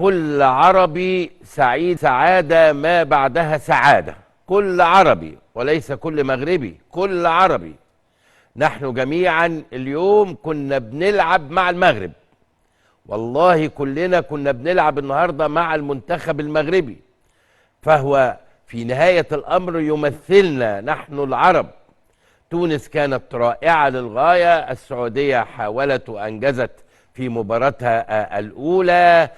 كل عربي سعيد سعادة ما بعدها سعادة. كل عربي وليس كل مغربي، كل عربي. نحن جميعا اليوم كنا بنلعب مع المغرب، والله كلنا كنا بنلعب النهاردة مع المنتخب المغربي، فهو في نهاية الأمر يمثلنا نحن العرب. تونس كانت رائعة للغاية، السعودية حاولت وأنجزت في مباراتها الأولى،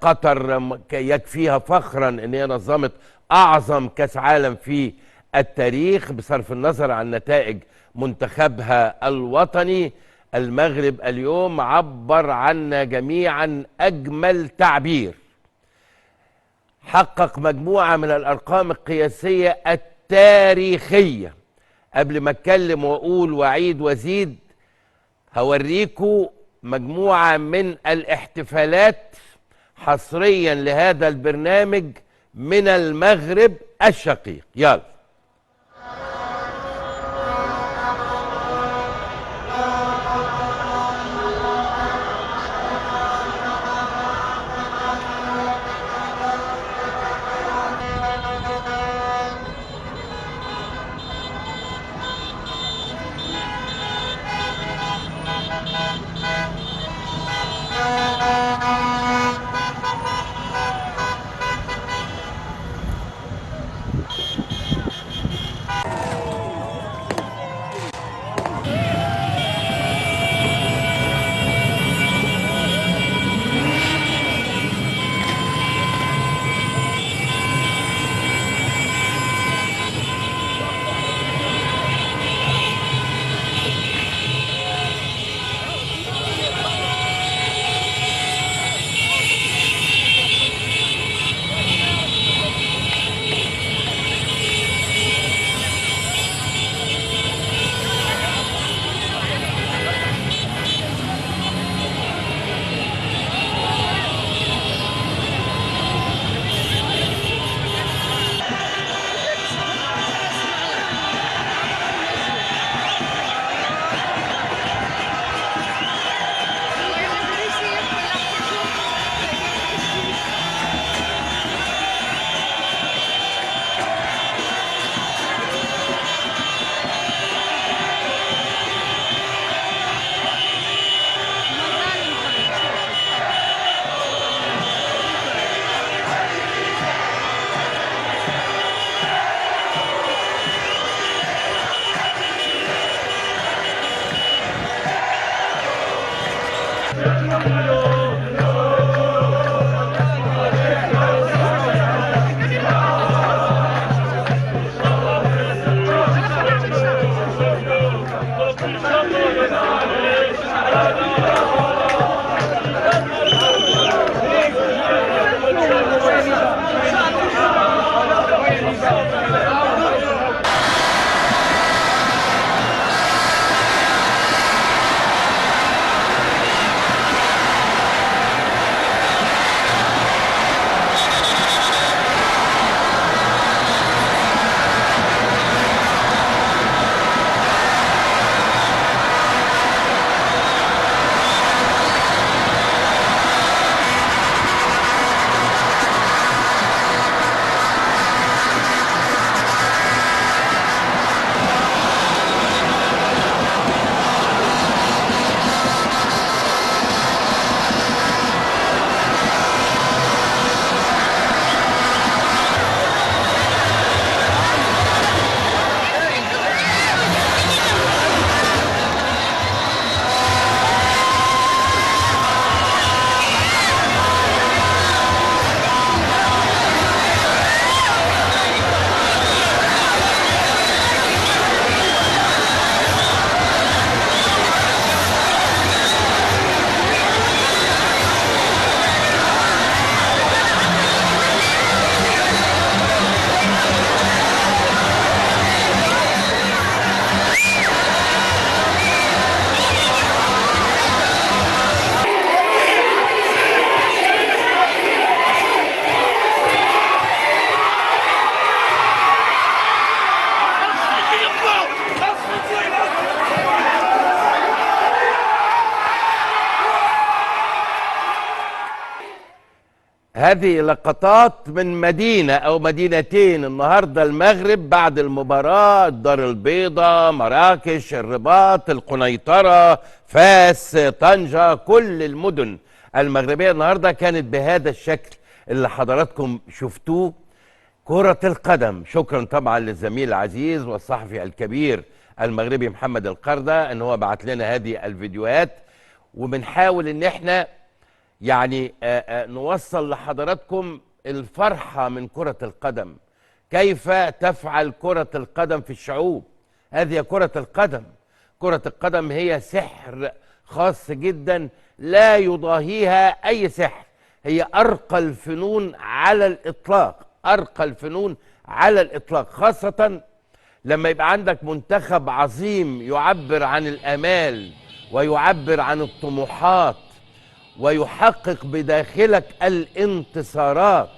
قطر يكفيها فخرا أن هي نظمت أعظم كأس عالم في التاريخ بصرف النظر عن نتائج منتخبها الوطني. المغرب اليوم عبر عنا جميعا أجمل تعبير، حقق مجموعة من الأرقام القياسية التاريخية. قبل ما اتكلم واقول واعيد وازيد، هوريكم مجموعة من الاحتفالات حصريا لهذا البرنامج من المغرب الشقيق. يلا. هذه لقطات من مدينة أو مدينتين النهاردة المغرب بعد المباراة: الدار البيضاء، مراكش، الرباط، القنيطرة، فاس، طنجة. كل المدن المغربية النهاردة كانت بهذا الشكل اللي حضراتكم شفتوه. كرة القدم. شكرا طبعا للزميل العزيز والصحفي الكبير المغربي محمد القردة ان هو بعت لنا هذه الفيديوهات، وبنحاول ان احنا يعني نوصل لحضراتكم الفرحة من كرة القدم. كيف تفعل كرة القدم في الشعوب؟ هذه كرة القدم. كرة القدم هي سحر خاص جدا لا يضاهيها أي سحر. هي أرقى الفنون على الإطلاق، أرقى الفنون على الإطلاق، خاصة لما يبقى عندك منتخب عظيم يعبر عن الآمال ويعبر عن الطموحات ويحقق بداخلك الانتصارات.